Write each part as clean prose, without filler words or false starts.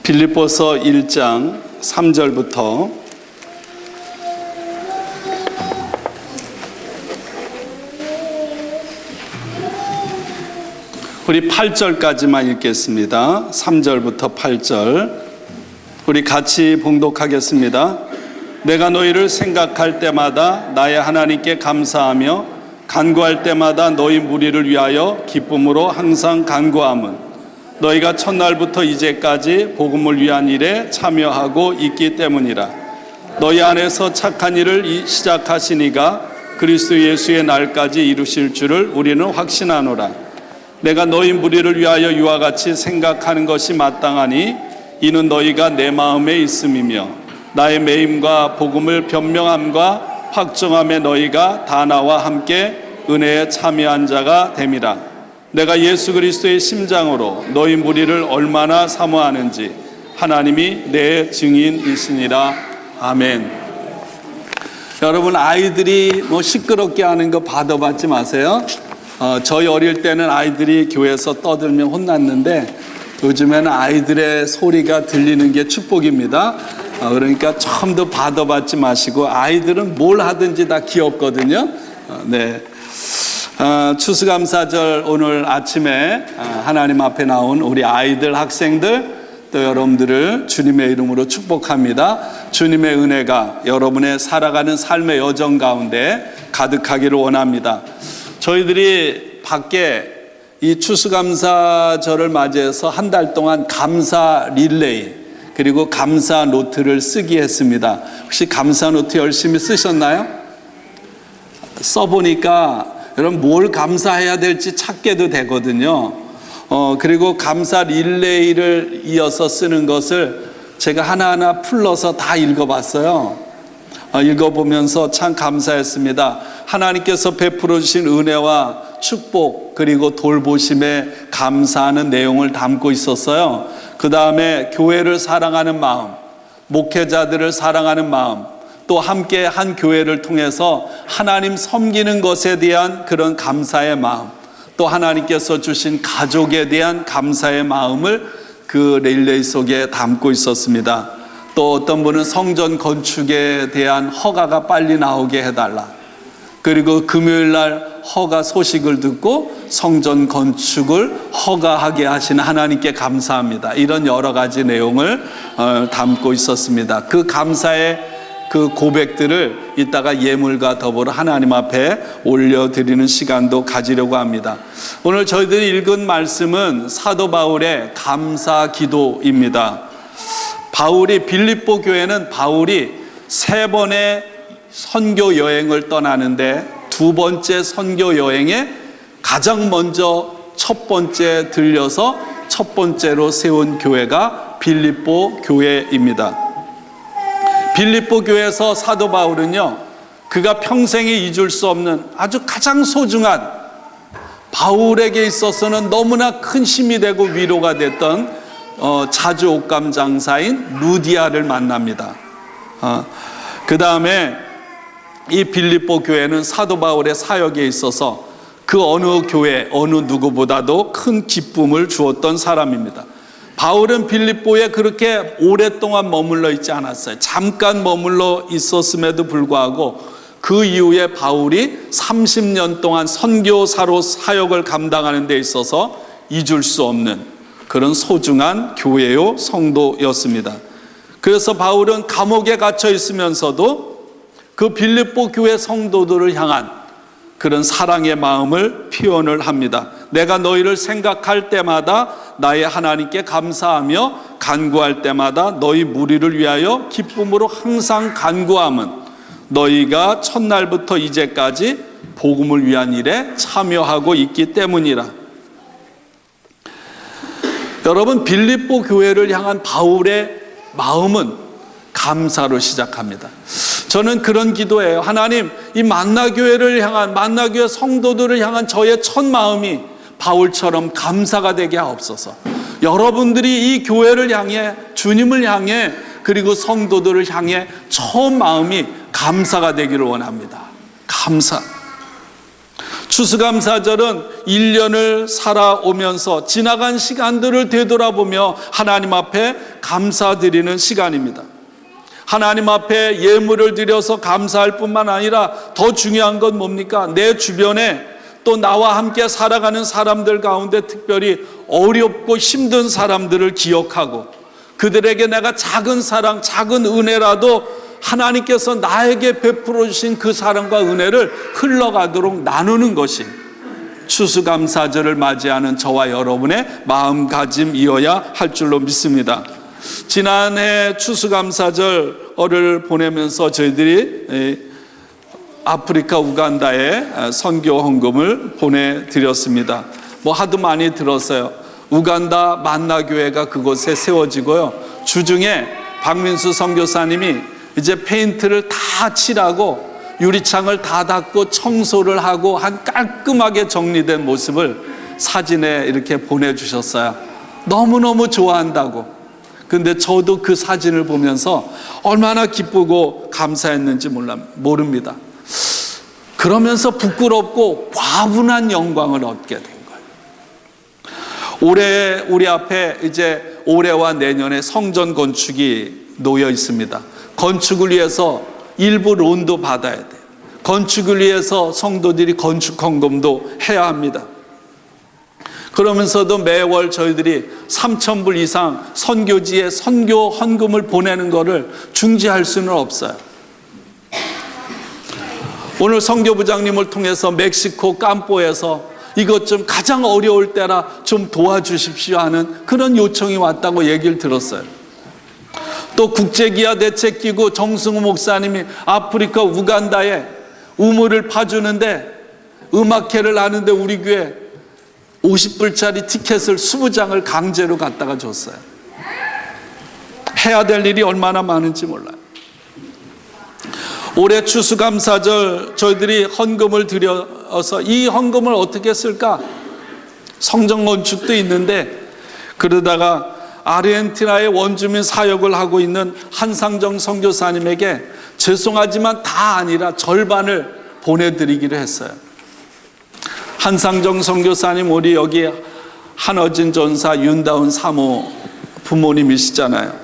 빌립보서 1장 3절부터 우리 8절까지만 읽겠습니다. 3절부터 8절 우리 같이 봉독하겠습니다. 내가 너희를 생각할 때마다 나의 하나님께 감사하며 간구할 때마다 너희 무리를 위하여 기쁨으로 항상 간구함은 너희가 첫날부터 이제까지 복음을 위한 일에 참여하고 있기 때문이라. 너희 안에서 착한 일을 시작하시니가 그리스도 예수의 날까지 이루실 줄을 우리는 확신하노라. 내가 너희 무리를 위하여 이와 같이 생각하는 것이 마땅하니 이는 너희가 내 마음에 있음이며 나의 매임과 복음을 변명함과 확정함에 너희가 다 나와 함께 은혜에 참여한 자가 됨이라. 내가 예수 그리스도의 심장으로 너희 무리를 얼마나 사모하는지 하나님이 내 증인이시니라. 아멘. 여러분, 아이들이 시끄럽게 하는 거 받아받지 마세요. 저희 어릴 때는 아이들이 교회에서 떠들면 혼났는데 요즘에는 아이들의 소리가 들리는 게 축복입니다. 그러니까 처음부터 받아받지 마시고, 아이들은 뭘 하든지 다 귀엽거든요. 네. 추수감사절 오늘 아침에 하나님 앞에 나온 우리 아이들, 학생들, 또 여러분들을 주님의 이름으로 축복합니다. 주님의 은혜가 여러분의 살아가는 삶의 여정 가운데 가득하기를 원합니다. 저희들이 밖에 이 추수감사절을 맞이해서 한 달 동안 감사 릴레이 그리고 감사 노트를 쓰기 했습니다. 혹시 감사 노트 열심히 쓰셨나요? 써보니까 여러분 뭘 감사해야 될지 찾게도 되거든요. 그리고 감사 릴레이를 이어서 쓰는 것을 제가 하나하나 풀러서 다 읽어봤어요. 읽어보면서 참 감사했습니다. 하나님께서 베풀어 주신 은혜와 축복 그리고 돌보심에 감사하는 내용을 담고 있었어요. 그 다음에 교회를 사랑하는 마음, 목회자들을 사랑하는 마음, 또 함께 한 교회를 통해서 하나님 섬기는 것에 대한 그런 감사의 마음, 또 하나님께서 주신 가족에 대한 감사의 마음을 그 릴레이 속에 담고 있었습니다. 또 어떤 분은 성전 건축에 대한 허가가 빨리 나오게 해달라. 그리고 금요일날 허가 소식을 듣고 성전 건축을 허가하게 하시는 하나님께 감사합니다. 이런 여러 가지 내용을 담고 있었습니다. 그 감사의 그 고백들을 이따가 예물과 더불어 하나님 앞에 올려드리는 시간도 가지려고 합니다. 오늘 저희들이 읽은 말씀은 사도 바울의 감사 기도입니다. 빌립보 교회는 바울이 3번의 선교 여행을 떠나는데 두 번째 선교 여행에 가장 먼저 첫 번째 들려서 첫 번째로 세운 교회가 빌립보 교회입니다. 빌립보 교회에서 사도 바울은요, 그가 평생에 잊을 수 없는 아주 가장 소중한, 바울에게 있어서는 너무나 큰 힘이 되고 위로가 됐던 자주 옷감 장사인 루디아를 만납니다. 그 다음에 이 빌립보 교회는 사도 바울의 사역에 있어서 그 어느 교회, 어느 누구보다도 큰 기쁨을 주었던 사람입니다. 바울은 빌립보에 그렇게 오랫동안 머물러 있지 않았어요. 잠깐 머물러 있었음에도 불구하고 그 이후에 바울이 30년 동안 선교사로 사역을 감당하는 데 있어서 잊을 수 없는 그런 소중한 교회요 성도였습니다. 그래서 바울은 감옥에 갇혀 있으면서도 그 빌립보 교회 성도들을 향한 그런 사랑의 마음을 표현을 합니다. 내가 너희를 생각할 때마다 나의 하나님께 감사하며 간구할 때마다 너희 무리를 위하여 기쁨으로 항상 간구함은 너희가 첫날부터 이제까지 복음을 위한 일에 참여하고 있기 때문이라. 여러분, 빌립보 교회를 향한 바울의 마음은 감사로 시작합니다. 저는 그런 기도예요. 하나님, 이 만나교회를 향한, 만나교회 성도들을 향한 저의 첫 마음이 바울처럼 감사가 되게 하옵소서. 여러분들이 이 교회를 향해, 주님을 향해, 그리고 성도들을 향해 처음 마음이 감사가 되기를 원합니다. 감사. 추수감사절은 1년을 살아오면서 지나간 시간들을 되돌아보며 하나님 앞에 감사드리는 시간입니다. 하나님 앞에 예물을 드려서 감사할 뿐만 아니라 더 중요한 건 뭡니까? 내 주변에 또 나와 함께 살아가는 사람들 가운데 특별히 어렵고 힘든 사람들을 기억하고 그들에게 내가 작은 사랑, 작은 은혜라도 하나님께서 나에게 베풀어 주신 그 사랑과 은혜를 흘러가도록 나누는 것이 추수감사절을 맞이하는 저와 여러분의 마음가짐이어야 할 줄로 믿습니다. 지난해 추수감사절을 보내면서 저희들이 아프리카 우간다에 선교 헌금을 보내드렸습니다. 뭐 하도 많이 들었어요. 우간다 만나교회가 그곳에 세워지고요. 주중에 박민수 선교사님이 이제 페인트를 다 칠하고 유리창을 다 닫고 청소를 하고 한 깔끔하게 정리된 모습을 사진에 이렇게 보내주셨어요. 너무너무 좋아한다고. 근데 저도 그 사진을 보면서 얼마나 기쁘고 감사했는지 모릅니다. 그러면서 부끄럽고 과분한 영광을 얻게 된 거예요. 올해 우리 앞에 이제 올해와 내년에 성전 건축이 놓여 있습니다. 건축을 위해서 일부 론도 받아야 돼요. 건축을 위해서 성도들이 건축 헌금도 해야 합니다. 그러면서도 매월 저희들이 3,000불 이상 선교지에 선교 헌금을 보내는 것을 중지할 수는 없어요. 오늘 선교부장님을 통해서 멕시코 깜뽀에서 이것 좀 가장 어려울 때라 좀 도와주십시오 하는 그런 요청이 왔다고 얘기를 들었어요. 또 국제기아 대책기구 정승우 목사님이 아프리카 우간다에 우물을 파주는데 음악회를 하는데 우리 교회 50불짜리 티켓을 20장을 강제로 갖다가 줬어요. 해야 될 일이 얼마나 많은지 몰라요. 올해 추수감사절 저희들이 헌금을 드려서 이 헌금을 어떻게 쓸까? 성전 건축도 있는데 그러다가 아르헨티나의 원주민 사역을 하고 있는 한상정 선교사님에게 죄송하지만 다 아니라 절반을 보내드리기로 했어요. 한상정 선교사님 우리 여기 한어진 전사 윤다운 사모 부모님이시잖아요.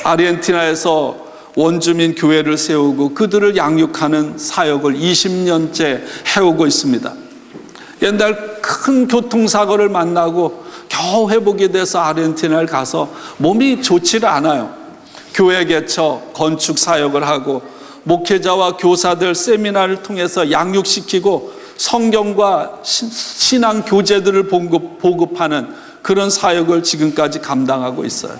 아르헨티나에서 원주민 교회를 세우고 그들을 양육하는 사역을 20년째 해오고 있습니다. 옛날 큰 교통사고를 만나고 겨우 회복이 돼서 아르헨티나를 가서 몸이 좋지를 않아요. 교회 개처, 건축 사역을 하고 목회자와 교사들 세미나를 통해서 양육시키고 성경과 신앙 교재들을 보급하는 그런 사역을 지금까지 감당하고 있어요.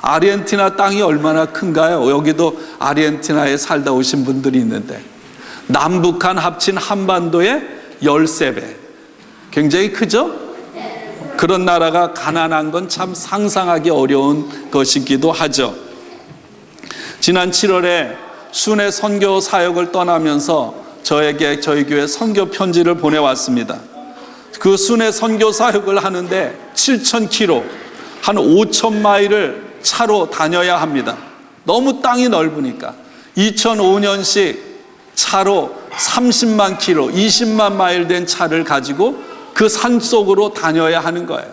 아르헨티나 땅이 얼마나 큰가요? 여기도 아르헨티나에 살다 오신 분들이 있는데 남북한 합친 한반도의 13배. 굉장히 크죠? 그런 나라가 가난한 건 참 상상하기 어려운 것이기도 하죠. 지난 7월에 순회 선교 사역을 떠나면서 저에게 저희 교회 선교 편지를 보내왔습니다. 그 순회 선교 사역을 하는데 7,000km, 한 5,000마일을 차로 다녀야 합니다. 너무 땅이 넓으니까 2005년씩 차로 30만 킬로, 20만 마일 된 차를 가지고 그 산속으로 다녀야 하는 거예요.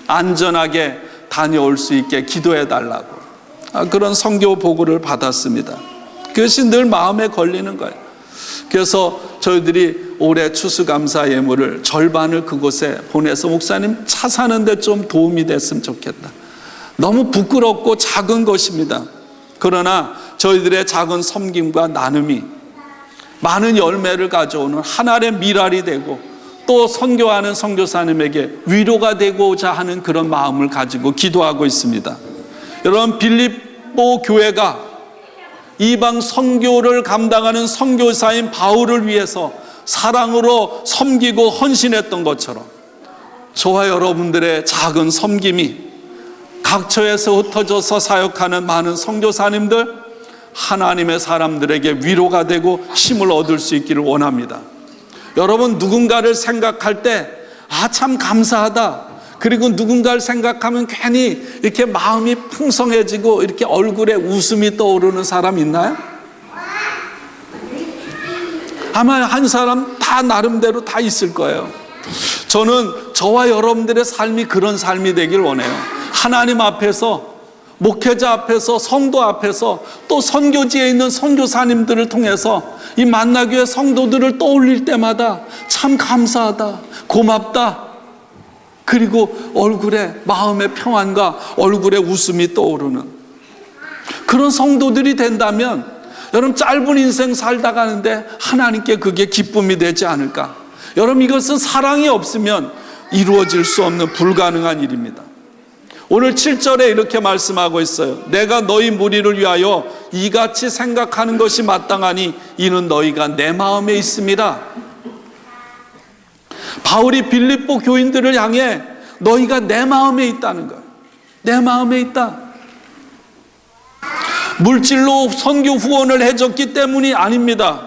안전하게 다녀올 수 있게 기도해 달라고 그런 선교 보고를 받았습니다. 그것이 늘 마음에 걸리는 거예요. 그래서 저희들이 올해 추수감사 예물을 절반을 그곳에 보내서 목사님 차 사는데 좀 도움이 됐으면 좋겠다. 너무 부끄럽고 작은 것입니다. 그러나 저희들의 작은 섬김과 나눔이 많은 열매를 가져오는 하나의 미랄이 되고 또 선교하는 선교사님에게 위로가 되고자 하는 그런 마음을 가지고 기도하고 있습니다. 여러분, 빌립보 교회가 이방 선교를 감당하는 선교사인 바울을 위해서 사랑으로 섬기고 헌신했던 것처럼 저와 여러분들의 작은 섬김이 각처에서 흩어져서 사역하는 많은 선교사님들, 하나님의 사람들에게 위로가 되고 힘을 얻을 수 있기를 원합니다. 여러분, 누군가를 생각할 때 참 감사하다, 그리고 누군가를 생각하면 괜히 이렇게 마음이 풍성해지고 이렇게 얼굴에 웃음이 떠오르는 사람 있나요? 아마 한 사람 다 다 나름대로 다 있을 거예요. 저는 저와 여러분들의 삶이 그런 삶이 되길 원해요. 하나님 앞에서, 목회자 앞에서, 성도 앞에서, 또 선교지에 있는 선교사님들을 통해서 이 만나교회 성도들을 떠올릴 때마다 참 감사하다, 고맙다, 그리고 얼굴에 마음의 평안과 얼굴에 웃음이 떠오르는 그런 성도들이 된다면 여러분, 짧은 인생 살다 가는데 하나님께 그게 기쁨이 되지 않을까? 여러분, 이것은 사랑이 없으면 이루어질 수 없는 불가능한 일입니다. 오늘 7절에 이렇게 말씀하고 있어요. 내가 너희 무리를 위하여 이같이 생각하는 것이 마땅하니 이는 너희가 내 마음에 있습니다. 바울이 빌립보 교인들을 향해 너희가 내 마음에 있다는 거예요. 내 마음에 있다. 물질로 선교 후원을 해줬기 때문이 아닙니다.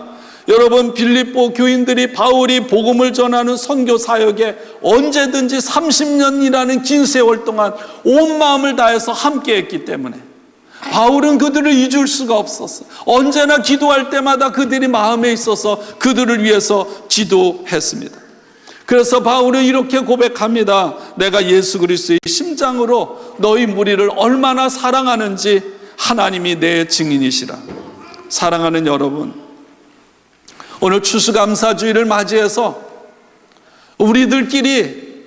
여러분, 빌립보 교인들이 바울이 복음을 전하는 선교 사역에 언제든지 30년이라는 긴 세월 동안 온 마음을 다해서 함께 했기 때문에 바울은 그들을 잊을 수가 없었어요. 언제나 기도할 때마다 그들이 마음에 있어서 그들을 위해서 기도했습니다. 그래서 바울은 이렇게 고백합니다. 내가 예수 그리스도의 심장으로 너희 무리를 얼마나 사랑하는지 하나님이 내 증인이시라. 사랑하는 여러분, 오늘 추수감사주의를 맞이해서 우리들끼리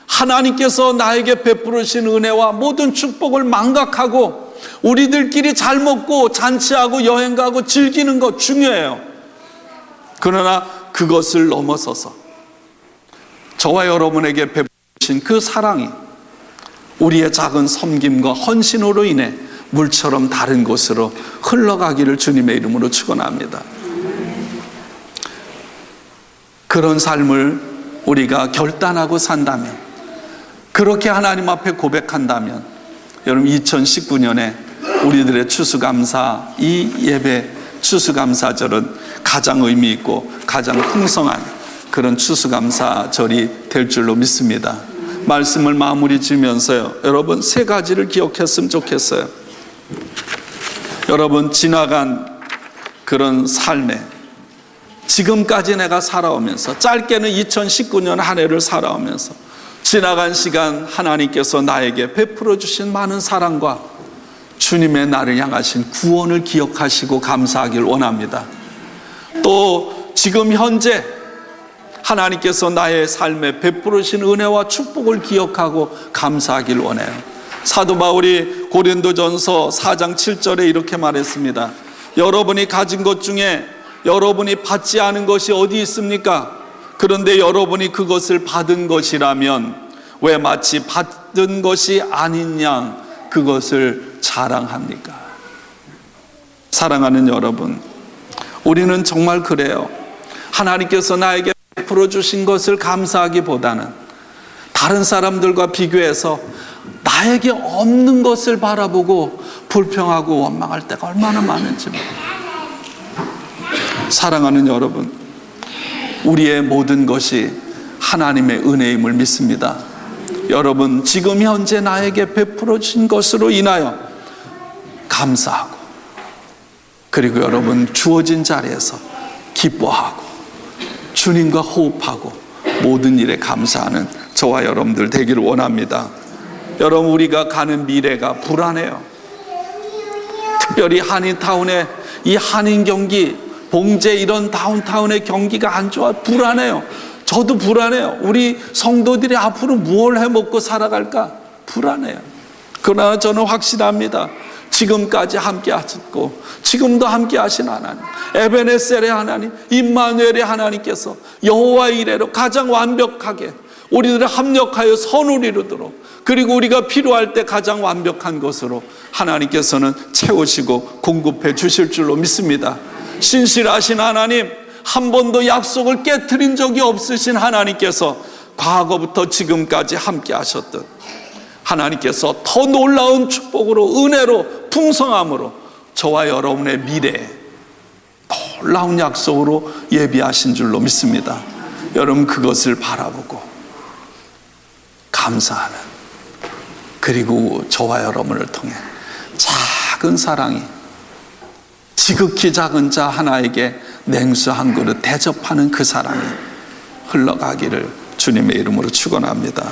하나님께서 나에게 베푸르신 은혜와 모든 축복을 망각하고 우리들끼리 잘 먹고 잔치하고 여행 가고 즐기는 것 중요해요. 그러나 그것을 넘어서서 저와 여러분에게 베푸신 그 사랑이 우리의 작은 섬김과 헌신으로 인해 물처럼 다른 곳으로 흘러가기를 주님의 이름으로 축원합니다. 그런 삶을 우리가 결단하고 산다면, 그렇게 하나님 앞에 고백한다면, 여러분 2019년에 우리들의 추수감사, 이 예배 추수감사절은 가장 의미 있고 가장 풍성한 그런 추수감사절이 될 줄로 믿습니다. 말씀을 마무리 지으면서요, 여러분 세 가지를 기억했으면 좋겠어요. 여러분, 지나간 그런 삶에 지금까지 내가 살아오면서, 짧게는 2019년 한 해를 살아오면서 지나간 시간 하나님께서 나에게 베풀어 주신 많은 사랑과 주님의 나를 향하신 구원을 기억하시고 감사하길 원합니다. 또 지금 현재 하나님께서 나의 삶에 베풀어 주신 은혜와 축복을 기억하고 감사하길 원해요. 사도 바울이 고린도전서 4장 7절에 이렇게 말했습니다. 여러분이 가진 것 중에 여러분이 받지 않은 것이 어디 있습니까? 그런데 여러분이 그것을 받은 것이라면 왜 마치 받은 것이 아닌 양 그것을 자랑합니까? 사랑하는 여러분, 우리는 정말 그래요. 하나님께서 나에게 베풀어 주신 것을 감사하기보다는 다른 사람들과 비교해서 나에게 없는 것을 바라보고 불평하고 원망할 때가 얼마나 많은지 몰라요. 사랑하는 여러분, 우리의 모든 것이 하나님의 은혜임을 믿습니다. 여러분, 지금 현재 나에게 베풀어 주신 것으로 인하여 감사하고, 그리고 여러분 주어진 자리에서 기뻐하고 주님과 호흡하고 모든 일에 감사하는 저와 여러분들 되기를 원합니다. 여러분, 우리가 가는 미래가 불안해요. 특별히 한인타운의 이 한인 경기, 봉제 이런 다운타운의 경기가 안 좋아. 불안해요. 저도 불안해요. 우리 성도들이 앞으로 무엇을 해먹고 살아갈까 불안해요. 그러나 저는 확신합니다. 지금까지 함께 하셨고 지금도 함께 하신 하나님, 에베네셀의 하나님, 임마누엘의 하나님께서 여호와의 이레로 가장 완벽하게 우리들을 합력하여 선을 이루도록, 그리고 우리가 필요할 때 가장 완벽한 것으로 하나님께서는 채우시고 공급해 주실 줄로 믿습니다. 신실하신 하나님, 한 번도 약속을 깨트린 적이 없으신 하나님께서 과거부터 지금까지 함께 하셨던 하나님께서 더 놀라운 축복으로, 은혜로, 풍성함으로 저와 여러분의 미래에 놀라운 약속으로 예비하신 줄로 믿습니다. 여러분, 그것을 바라보고 감사하는, 그리고 저와 여러분을 통해 작은 사랑이 지극히 작은 자 하나에게 냉수 한 그릇 대접하는 그 사랑이 흘러가기를 주님의 이름으로 축원합니다.